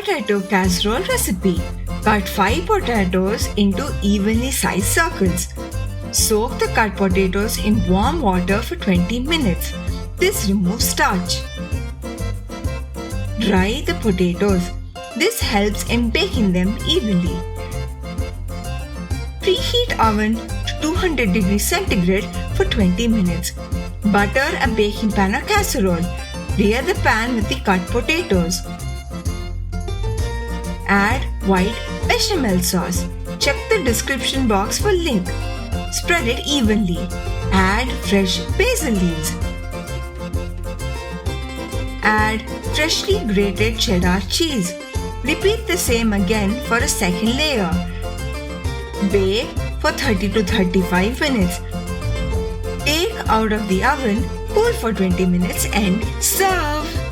Potato casserole recipe. Cut 5 potatoes into evenly sized circles. Soak the cut potatoes in warm water for 20 minutes. This removes starch. Dry the potatoes. This helps in baking them evenly. Preheat oven to 200 degrees centigrade for 20 minutes. Butter a baking pan or casserole. Layer the pan with the cut potatoes. Add white béchamel sauce. Check the description box for link. Spread it evenly. Add fresh basil leaves. Add freshly grated cheddar cheese. Repeat the same again for a second layer. Bake for 30 to 35 minutes. Take out of the oven, cool for 20 minutes and serve.